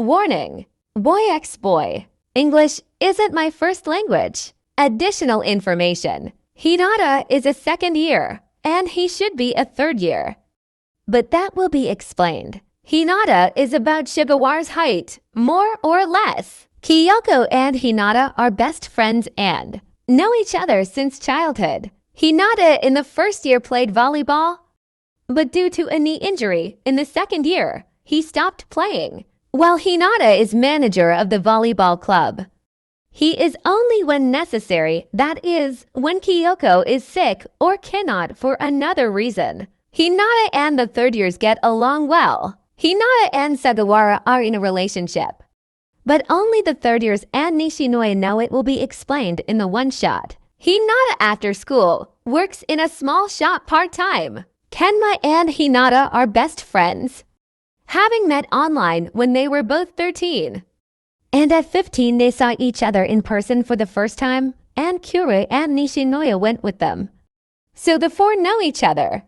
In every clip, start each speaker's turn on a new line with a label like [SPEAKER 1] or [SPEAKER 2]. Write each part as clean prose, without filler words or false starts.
[SPEAKER 1] Warning. Boy X Boy. English isn't my first language. Additional information. Hinata is a second year, and he should be a third year. But that will be explained. Hinata is about Sugahara's height, more or less. Kyoko and Hinata are best friends and know each other since childhood. Hinata in the first year played volleyball, but due to a knee injury in the second year, he stopped playing. While Hinata is manager of the volleyball club, he is only when necessary, that is, when Kyoko is sick or cannot for another reason. Hinata and the third years get along well. Hinata and Sugawara are in a relationship, but only the third years and Nishinoya know it will be explained in the one-shot. Hinata after school works in a small shop part-time. Kenma and Hinata are best friends, having met online when they were both 13. And at 15 they saw each other in person for the first time, and Kure and Nishinoya went with them. So the four know each other.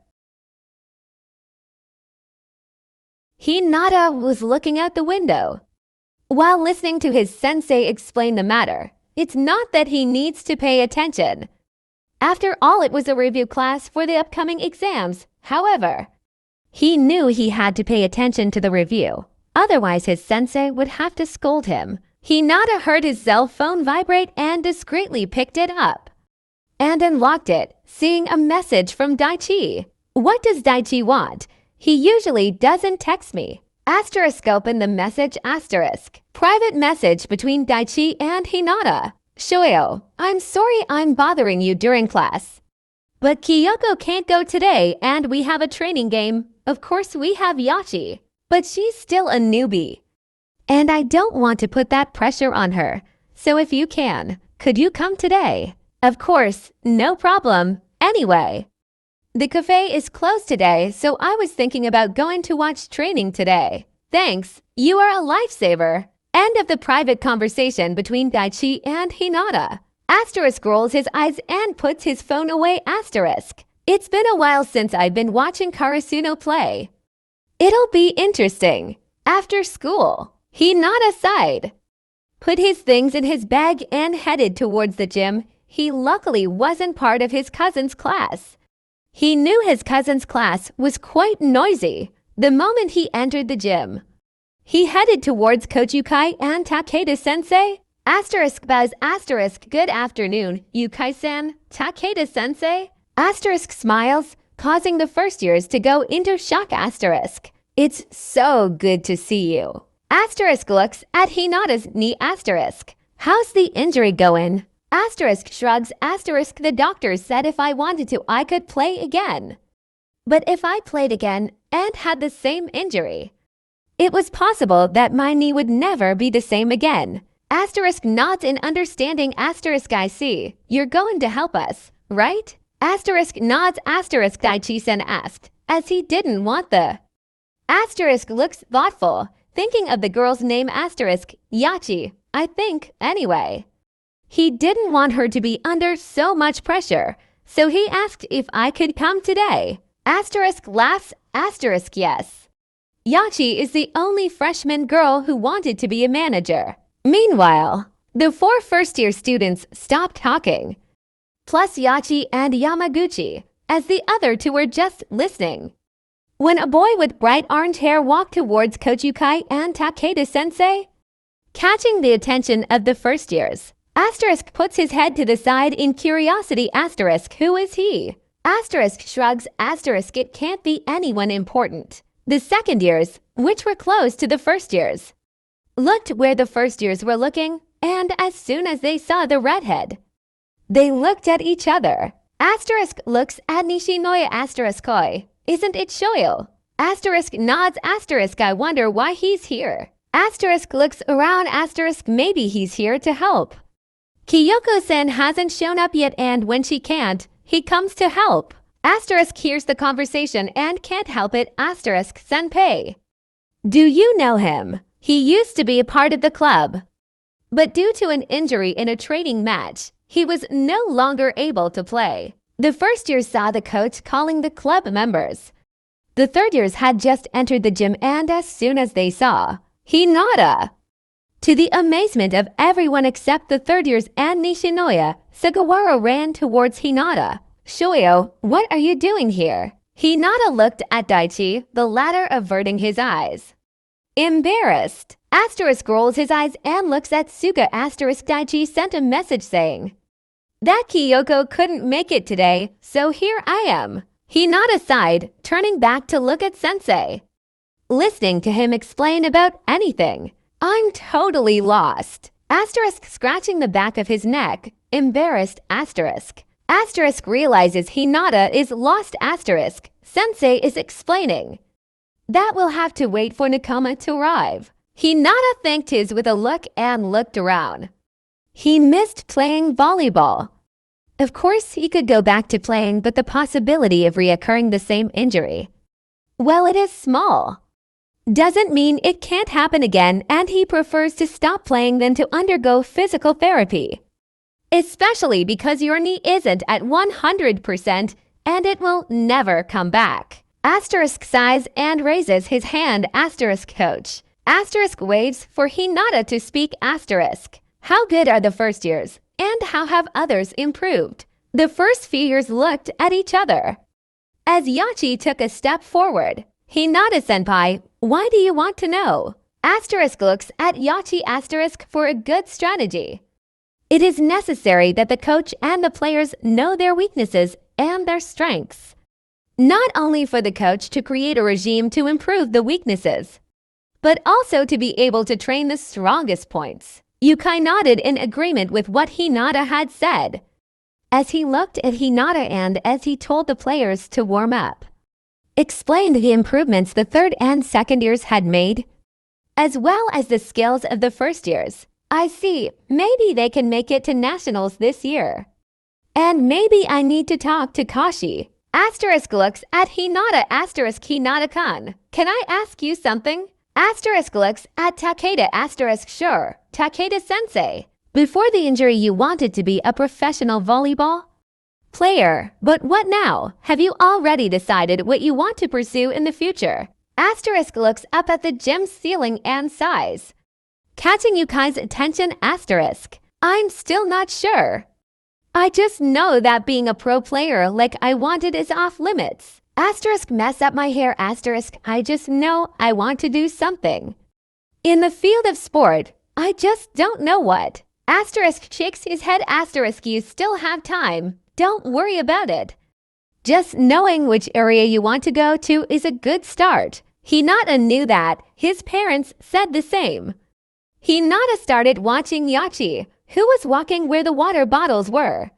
[SPEAKER 1] Hinata was looking out the window while listening to his sensei explain the matter. It's not that he needs to pay attention. After all, it was a review class for the upcoming exams. However, he knew he had to pay attention to the review. Otherwise, his sensei would have to scold him. Hinata heard his cell phone vibrate and discreetly picked it up and unlocked it, seeing a message from Daichi. What does Daichi want? He usually doesn't text me. Asterisk open the message asterisk. Private message between Daichi and Hinata. Shoyo, I'm sorry I'm bothering you during class, but Kyoko can't go today and we have a training game. Of course we have Yachi, but she's still a newbie. And I don't want to put that pressure on her. So if you can, could you come today? Of course, no problem. Anyway, the cafe is closed today, so I was thinking about going to watch training today. Thanks, you are a lifesaver. End of the private conversation between Daichi and Hinata. Asterisk rolls his eyes and puts his phone away asterisk. It's been a while since I've been watching Karasuno play. It'll be interesting. After school, Hinata sighed, put his things in his bag and headed towards the gym. He luckily wasn't part of his cousin's class. He knew his cousin's class was quite noisy. The moment he entered the gym, he headed towards Coach Yukai and Takeda-sensei. Asterisk bows asterisk good afternoon, Yukai-san, Takeda-sensei. Asterisk smiles, causing the first years to go into shock asterisk. It's so good to see you. Asterisk looks at Hinata's knee asterisk. How's the injury going? Asterisk shrugs asterisk the doctor said if I wanted to I could play again. But if I played again and had the same injury, it was possible that my knee would never be the same again. Asterisk nods in understanding asterisk I see. You're going to help us, right? Asterisk nods asterisk Daichi-sen asked, as he didn't want the. Asterisk looks thoughtful, thinking of the girl's name asterisk, Yachi, I think, anyway. He didn't want her to be under so much pressure, so he asked if I could come today. Asterisk laughs asterisk yes. Yachi is the only freshman girl who wanted to be a manager. Meanwhile, the four first-year students stopped talking, plus Yachi and Yamaguchi, as the other two were just listening. When a boy with bright orange hair walked towards Coach Yukai and Takeda-sensei, catching the attention of the first years, asterisk puts his head to the side in curiosity asterisk who is he? Asterisk shrugs asterisk it can't be anyone important. The second years, which were close to the first years, looked where the first years were looking, and as soon as they saw the redhead, they looked at each other. Asterisk looks at Nishinoya asterisk koi. Isn't it Shoyo? Asterisk nods asterisk I wonder why he's here. Asterisk looks around asterisk maybe he's here to help. Kyoko-sen hasn't shown up yet and when she can't, he comes to help. Asterisk hears the conversation and can't help it asterisk senpai. Do you know him? He used to be a part of the club, but due to an injury in a training match, he was no longer able to play. The first years saw the coach calling the club members. The third years had just entered the gym and as soon as they saw Hinata. To the amazement of everyone except the third years and Nishinoya, Sugawara ran towards Hinata. Shoyo, what are you doing here? Hinata looked at Daichi, the latter averting his eyes. Embarrassed, Asterisk rolls his eyes and looks at Suga. Daichi sent a message saying, that Kyoko couldn't make it today, so here I am. Hinata sighed, turning back to look at Sensei. Listening to him explain about anything. I'm totally lost. Asterisk scratching the back of his neck, embarrassed Asterisk. Asterisk realizes Hinata is lost. Asterisk. Sensei is explaining. That will have to wait for Nakama to arrive. Hinata thanked his with a look and looked around. He missed playing volleyball. Of course, he could go back to playing, but the possibility of reoccurring the same injury, well, it is small. Doesn't mean it can't happen again, and he prefers to stop playing than to undergo physical therapy. Especially because your knee isn't at 100% and it will never come back. Asterisk sighs and raises his hand. Asterisk coach. Asterisk waves for Hinata to speak. Asterisk. How good are the first years, and how have others improved? The first few years looked at each other. As Yachi took a step forward, Hinata-senpai, why do you want to know? Asterisk looks at Yachi. Asterisk for a good strategy. It is necessary that the coach and the players know their weaknesses and their strengths. Not only for the coach to create a regime to improve the weaknesses, but also to be able to train the strongest points. Yukai nodded in agreement with what Hinata had said, as he looked at Hinata and as he told the players to warm up. Explained the improvements the third and second years had made, as well as the skills of the first years. I see, maybe they can make it to nationals this year. And maybe I need to talk to Kashi. Asterisk looks at Hinata. Asterisk Hinata-kun. Can I ask you something? Asterisk looks at Takeda. Asterisk sure. Takeda-sensei. Before the injury you wanted to be a professional volleyball player, but what now? Have you already decided what you want to pursue in the future? Asterisk looks up at the gym ceiling and sighs. Catching Yukai's attention. Asterisk. I'm still not sure. I just know that being a pro player like I wanted is off limits. Asterisk mess up my hair. Asterisk I just know I want to do something in the field of sport. I just don't know what. Asterisk shakes his head. Asterisk you still have time. Don't worry about it. Just knowing which area you want to go to is a good start. Hinata knew that. His parents said the same. Hinata started watching Yachi, who was walking where the water bottles were.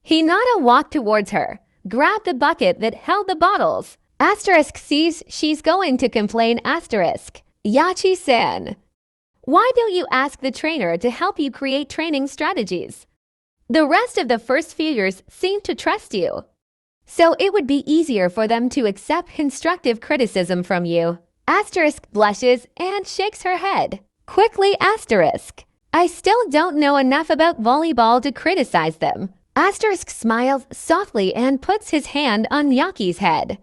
[SPEAKER 1] Hinata walked towards her, grabbed the bucket that held the bottles. Asterisk sees she's going to complain. Asterisk. Yachi-san. Why don't you ask the trainer to help you create training strategies? The rest of the first few years seem to trust you, so it would be easier for them to accept constructive criticism from you. Asterisk blushes and shakes her head. Quickly. Asterisk. I still don't know enough about volleyball to criticize them. Asterisk smiles softly and puts his hand on Yaki's head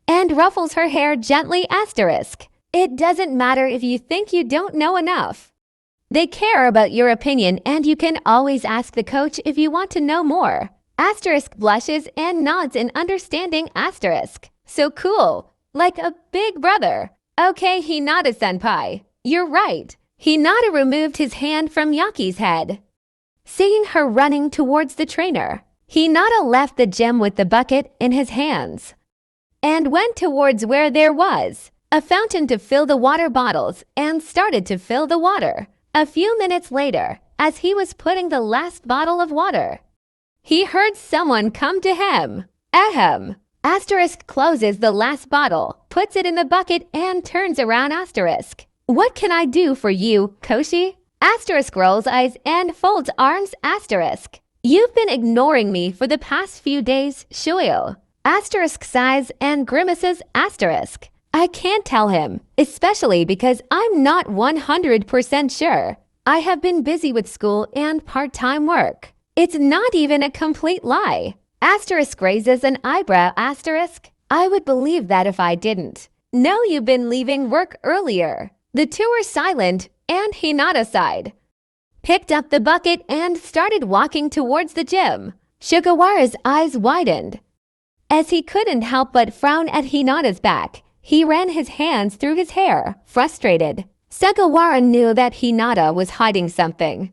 [SPEAKER 1] and ruffles her hair gently. Asterisk. It doesn't matter if you think you don't know enough. They care about your opinion and you can always ask the coach if you want to know more. Asterisk blushes and nods in understanding. Asterisk. So cool. Like a big brother. Okay, Hinata-senpai. You're right. Hinata removed his hand from Yaki's head. Seeing her running towards the trainer, Hinata left the gym with the bucket in his hands and went towards where there was a fountain to fill the water bottles and started to fill the water. A few minutes later, as he was putting the last bottle of water, he heard someone come to him. Ahem. Asterisk closes the last bottle, puts it in the bucket and turns around. Asterisk. What can I do for you, Koshi? Asterisk rolls eyes and folds arms. Asterisk. You've been ignoring me for the past few days, Shoyo. Asterisk sighs and grimaces. Asterisk. I can't tell him, especially because I'm not 100% sure. I have been busy with school and part-time work. It's not even a complete lie. Asterisk raises an eyebrow. Asterisk. I would believe that if I didn't. No, you've been leaving work earlier. The two were silent, and Hinata sighed, picked up the bucket, and started walking towards the gym. Sugawara's eyes widened. As he couldn't help but frown at Hinata's back, he ran his hands through his hair, frustrated. Sugawara knew that Hinata was hiding something,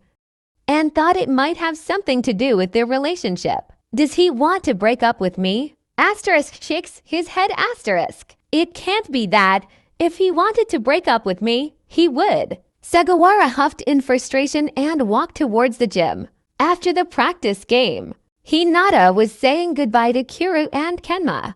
[SPEAKER 1] and thought it might have something to do with their relationship. Does he want to break up with me? Asterisk shakes his head asterisk. It can't be that. If he wanted to break up with me, he would. Sugawara huffed in frustration and walked towards the gym. After the practice game, Hinata was saying goodbye to Kuru and Kenma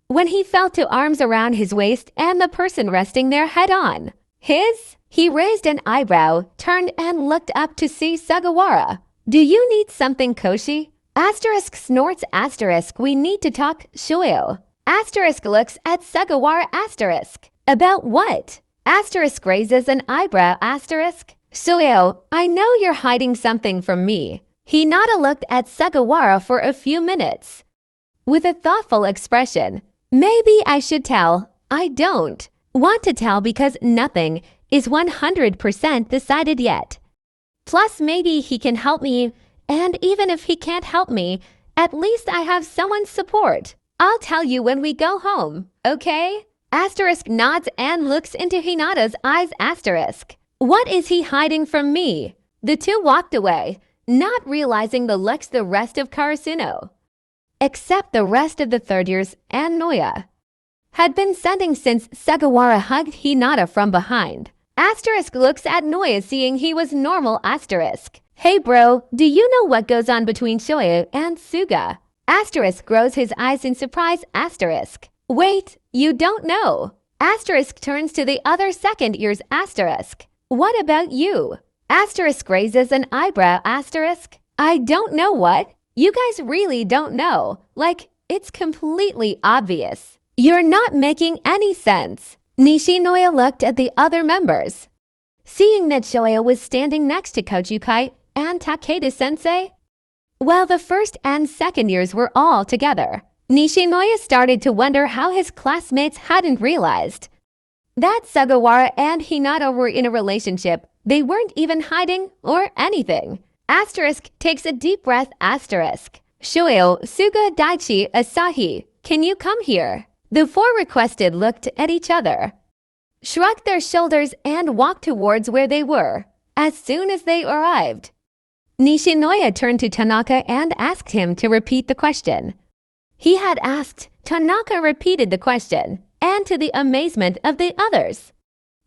[SPEAKER 1] when he felt two arms around his waist and the person resting their head on his. He raised an eyebrow, turned and looked up to see Sugawara. Do you need something, Koshi? Asterisk snorts asterisk. We need to talk, Shoyo. Asterisk looks at Sugawara asterisk. About what? Asterisk raises an eyebrow asterisk. Shoyo, I know you're hiding something from me. Hinata looked at Sugawara for a few minutes with a thoughtful expression. Maybe I should tell. I don't want to tell because nothing is 100% decided yet. Plus, maybe he can help me, and even if he can't help me, at least I have someone's support. I'll tell you when we go home, okay? Asterisk nods and looks into Hinata's eyes asterisk. What is he hiding from me? The two walked away, not realizing the looks the rest of Karasuno, except the rest of the third years and Noya, had been sending since Sugawara hugged Hinata from behind. Asterisk looks at Noya seeing he was normal asterisk. Hey bro, do you know what goes on between Shoyo and Suga? Asterisk grows his eyes in surprise asterisk. Wait, you don't know. Asterisk turns to the other second year's asterisk. What about you? Asterisk raises an eyebrow asterisk. I don't know what? You guys really don't know. Like, it's completely obvious. You're not making any sense. Nishinoya looked at the other members, seeing that Shoyo was standing next to Kojukai and Takeda-sensei. While the first and second years were all together, Nishinoya started to wonder how his classmates hadn't realized that Sugawara and Hinata were in a relationship. They weren't even hiding or anything. Asterisk takes a deep breath asterisk. Shoyo, Suga, Daichi, Asahi, can you come here? The four requested looked at each other, shrugged their shoulders and walked towards where they were. As soon as they arrived, Nishinoya turned to Tanaka and asked him to repeat the question. He had asked. Tanaka repeated the question, and to the amazement of the others,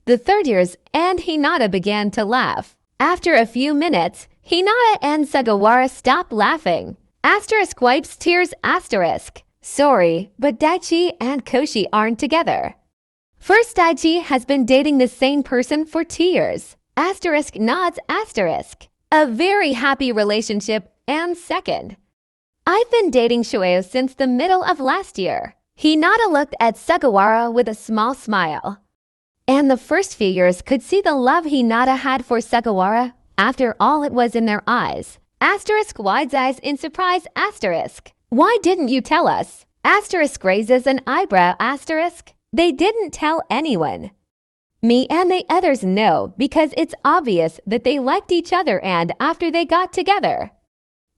[SPEAKER 1] the third years and Hinata began to laugh. After a few minutes, Hinata and Sugawara stopped laughing. Asterisk wipes tears asterisk. Sorry, but Daichi and Koshi aren't together. First, Daichi has been dating the same person for 2 years. Asterisk nods asterisk. A very happy relationship. And second, I've been dating Shoyo since the middle of last year. Hinata looked at Sugawara with a small smile. And the first few years could see the love Hinata had for Sugawara. After all, it was in their eyes. Asterisk wides eyes in surprise asterisk. Why didn't you tell us? Asterisk raises an eyebrow asterisk. They didn't tell anyone. Me and the others know because it's obvious that they liked each other, and after they got together,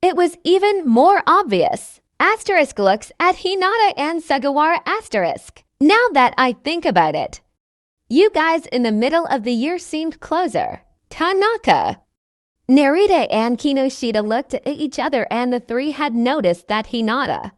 [SPEAKER 1] it was even more obvious. Asterisk looks at Hinata and Sugawara asterisk. Now that I think about it, you guys in the middle of the year seemed closer. Tanaka. Narita and Kinoshita looked at each other, and the three had noticed that Hinata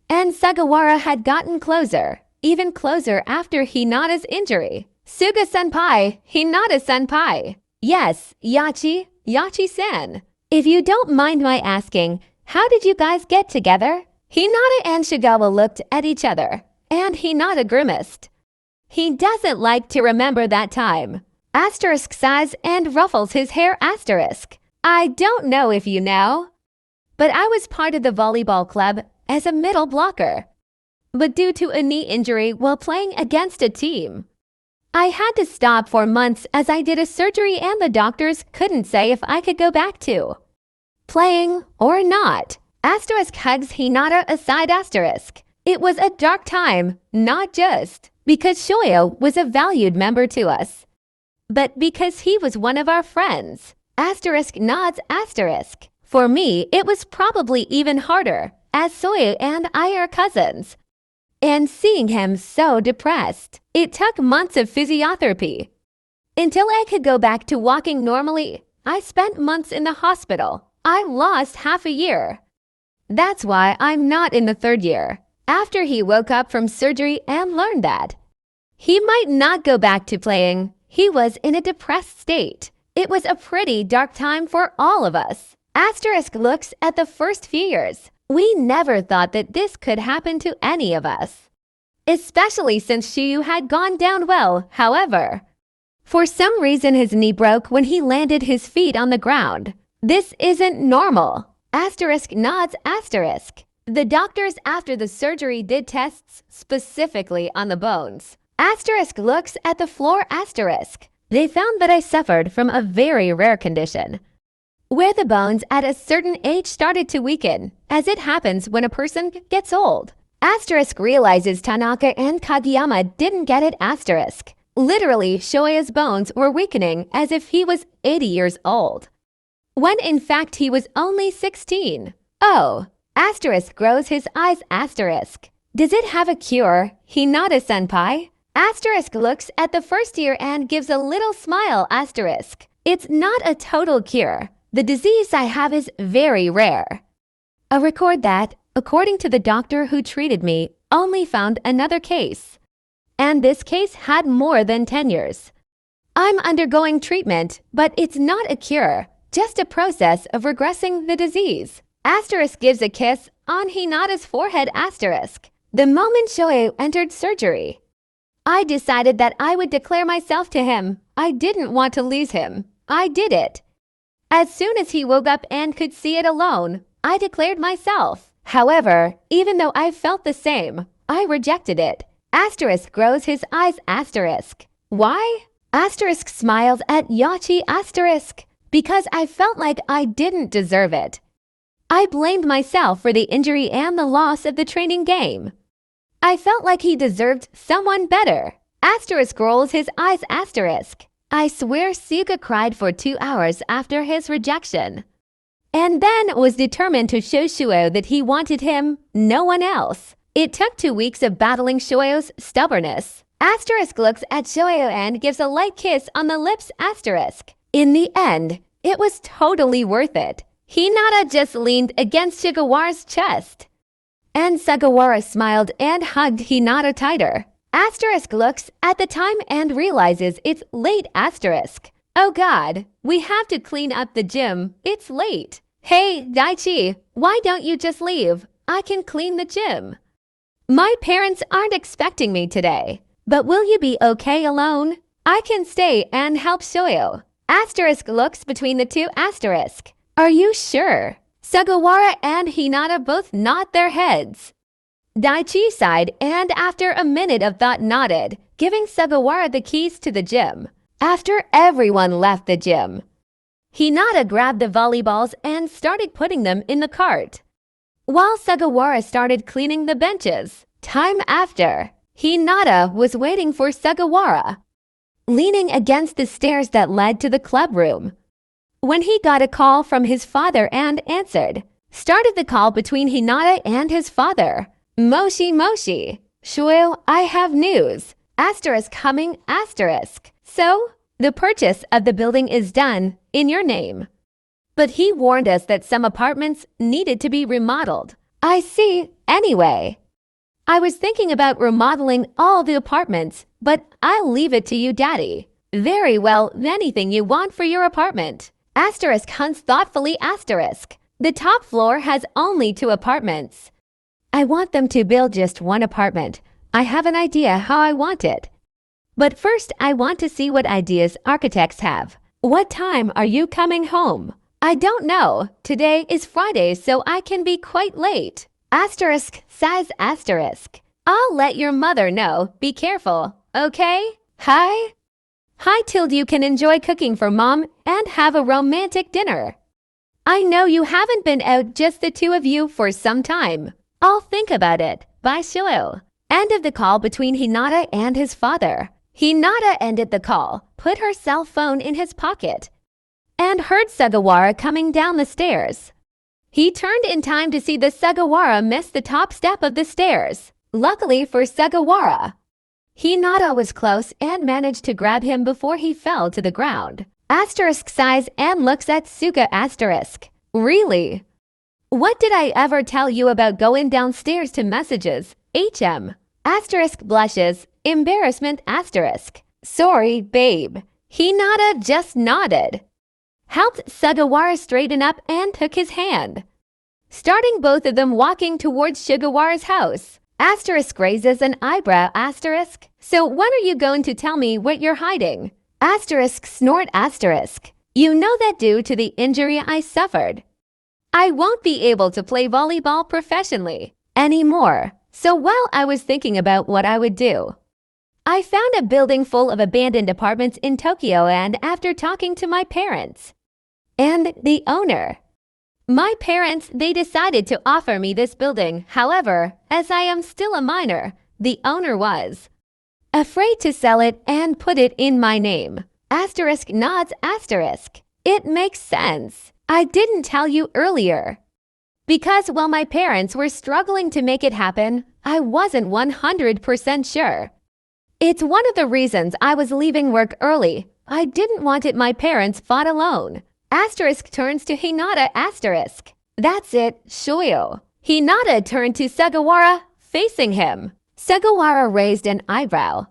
[SPEAKER 1] and Sugawara had gotten closer, even closer after Hinata's injury. Suga-senpai, Hinata-senpai. Yes, Yachi-san. If you don't mind my asking, how did you guys get together? Hinata and Shigawa looked at each other, and Hinata grimaced. He doesn't like to remember that time. Asterisk sighs and ruffles his hair asterisk. I don't know if you know, but I was part of the volleyball club as a middle blocker. But due to a knee injury while playing against a team, I had to stop for months as I did a surgery, and the doctors couldn't say if I could go back to playing or not. Asterisk hugs Hinata aside asterisk. It was a dark time, not just because Shoyo was a valued member to us, but because he was one of our friends. Asterisk nods asterisk. For me, it was probably even harder, as Soyu and I are cousins. And seeing him so depressed, it took months of physiotherapy. Until I could go back to walking normally, I spent months in the hospital. I lost half a year. That's why I'm not in the 3rd year. After he woke up from surgery and learned that he might not go back to playing, he was in a depressed state. It was a pretty dark time for all of us. Asterisk looks at the first few years. We never thought that this could happen to any of us, especially since Shiyu had gone down well. However, for some reason his knee broke when he landed his feet on the ground. This isn't normal. Asterisk nods asterisk. The doctors after the surgery did tests specifically on the bones. Asterisk looks at the floor asterisk. They found that I suffered from a very rare condition, where the bones at a certain age started to weaken, as it happens when a person gets old. Asterisk realizes Tanaka and Kageyama didn't get it asterisk. Literally, Shoya's bones were weakening as if he was 80 years old, when in fact he was only 16. Oh, asterisk grows his eyes asterisk. Does it have a cure? Hinata-senpai? Asterisk looks at the first year and gives a little smile asterisk. It's not a total cure. The disease I have is very rare. A record that, according to the doctor who treated me, only found another case. And this case had more than 10 years. I'm undergoing treatment, but it's not a cure, just a process of regressing the disease. Asterisk gives a kiss on Hinata's forehead asterisk. The moment Shoei entered surgery, I decided that I would declare myself to him. I didn't want to lose him. I did it. As soon as he woke up and could see it alone, I declared myself. However, even though I felt the same, I rejected it. Asterisk grows his eyes asterisk. Why? Asterisk smiles at Yachi asterisk. Because I felt like I didn't deserve it. I blamed myself for the injury and the loss of the training game. I felt like he deserved someone better. Asterisk rolls his eyes asterisk. I swear Suga cried for 2 hours after his rejection, and then was determined to show Shuo that he wanted him, no one else. It took 2 weeks of battling Shuo's stubbornness. Asterisk looks at Shuo and gives a light kiss on the lips asterisk. In the end, it was totally worth it. Hinata just leaned against Sugawara's chest, and Sugawara smiled and hugged Hinata tighter. Asterisk looks at the time and realizes it's late asterisk. Oh god, we have to clean up the gym. It's late. Hey, Daichi, why don't you just leave? I can clean the gym. My parents aren't expecting me today, but will you be okay alone? I can stay and help Shoyo. Asterisk looks between the two asterisk. Are you sure? Sugawara and Hinata both nod their heads. Daichi sighed and after a minute of thought nodded, giving Sugawara the keys to the gym. After everyone left the gym, Hinata grabbed the volleyballs and started putting them in the cart, while Sugawara started cleaning the benches. Time after, Hinata was waiting for Sugawara, leaning against the stairs that led to the club room, when he got a call from his father and answered. Started the call between Hinata and his father. Moshi Moshi. Shuo, I have news. Asterisk coming asterisk. So, the purchase of the building is done in your name. But he warned us that some apartments needed to be remodeled. I see. Anyway, I was thinking about remodeling all the apartments, but I'll leave it to you, Daddy. Very well, anything you want for your apartment. Asterisk hunts thoughtfully asterisk. The top floor has only 2 apartments. I want them to build just 1 apartment. I have an idea how I want it. But first, I want to see what ideas architects have. What time are you coming home? I don't know. Today is Friday, so I can be quite late. Asterisk says asterisk. I'll let your mother know. Be careful, okay? Hi? Hi till you can enjoy cooking for Mom and have a romantic dinner. I know you haven't been out just the 2 of you for some time. I'll think about it. Bye, Shuo. End of the call between Hinata and his father. Hinata ended the call, put her cell phone in his pocket, and heard Sugawara coming down the stairs. He turned in time to see the Sugawara miss the top step of the stairs. Luckily for Sugawara, Hinata was close and managed to grab him before he fell to the ground. Asterisk sighs and looks at Suga asterisk. Really? What did I ever tell you about going downstairs to messages? HM. Asterisk blushes. Embarrassment asterisk. Sorry, babe. Hinata just nodded, helped Sugawara straighten up and took his hand, starting both of them walking towards Sugawara's house. Asterisk raises an eyebrow asterisk. So when are you going to tell me what you're hiding? Asterisk snort asterisk. You know that due to the injury I suffered, I won't be able to play volleyball professionally anymore. So while I was thinking about what I would do, I found a building full of abandoned apartments in Tokyo, and after talking to my parents and the owner, my parents, they decided to offer me this building. However, as I am still a minor, the owner was afraid to sell it and put it in my name. Asterisk nods asterisk. It makes sense. I didn't tell you earlier, because while my parents were struggling to make it happen, I wasn't 100% sure. It's one of the reasons I was leaving work early. I didn't want it my parents fought alone. Asterisk turns to Hinata asterisk. That's it, Shoyo. Hinata turned to Sugawara, facing him. Sugawara raised an eyebrow,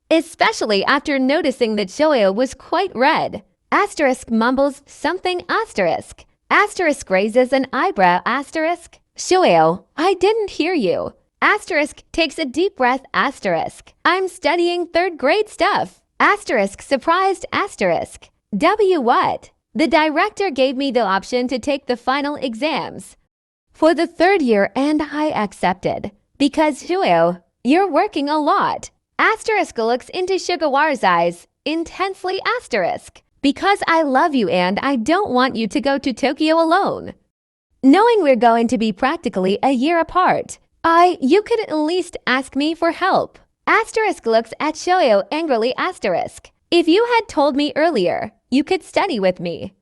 [SPEAKER 1] especially after noticing that Shoyo was quite red. Asterisk mumbles something asterisk. Asterisk raises an eyebrow asterisk. Shoyo, I didn't hear you. Asterisk takes a deep breath asterisk. I'm studying 3rd grade stuff. Asterisk surprised asterisk. What? The director gave me the option to take the final exams for the 3rd year and I accepted. Because Shoyo, you're working a lot. Asterisk looks into Sugawara's eyes intensely asterisk. Because I love you and I don't want you to go to Tokyo alone. Knowing we're going to be practically a year apart, you could at least ask me for help. Asterisk looks at Shoyo angrily asterisk. If you had told me earlier, you could study with me.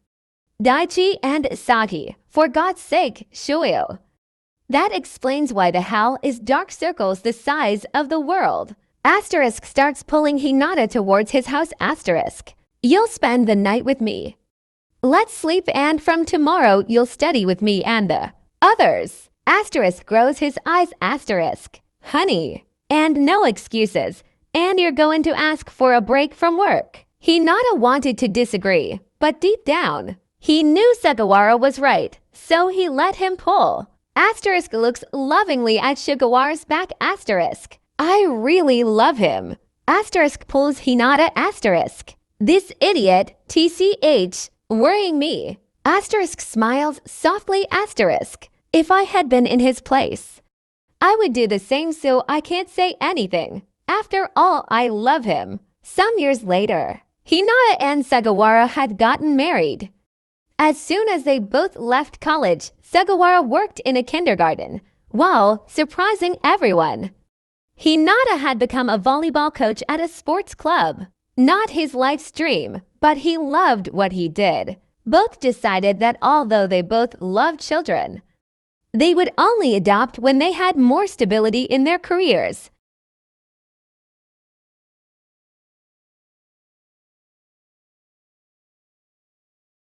[SPEAKER 1] Daichi and Saki, for God's sake, Shoyo. That explains why the hell is dark circles the size of the world. Asterisk starts pulling Hinata towards his house asterisk. You'll spend the night with me. Let's sleep and from tomorrow you'll study with me and the others. Asterisk grows his eyes asterisk. Honey. And no excuses. And you're going to ask for a break from work. Hinata wanted to disagree, but deep down, he knew Sugawara was right, so he let him pull. Asterisk looks lovingly at Sugawara's back asterisk. I really love him. Asterisk pulls Hinata asterisk. This idiot, TCH, worrying me. Asterisk smiles softly asterisk. If I had been in his place, I would do the same, so I can't say anything. After all, I love him. Some years later, Hinata and Sugawara had gotten married. As soon as they both left college, Sugawara worked in a kindergarten, while surprising everyone. Hinata had become a volleyball coach at a sports club. Not his life's dream, but he loved what he did. Both decided that although they both loved children, they would only adopt when they had more stability in their careers.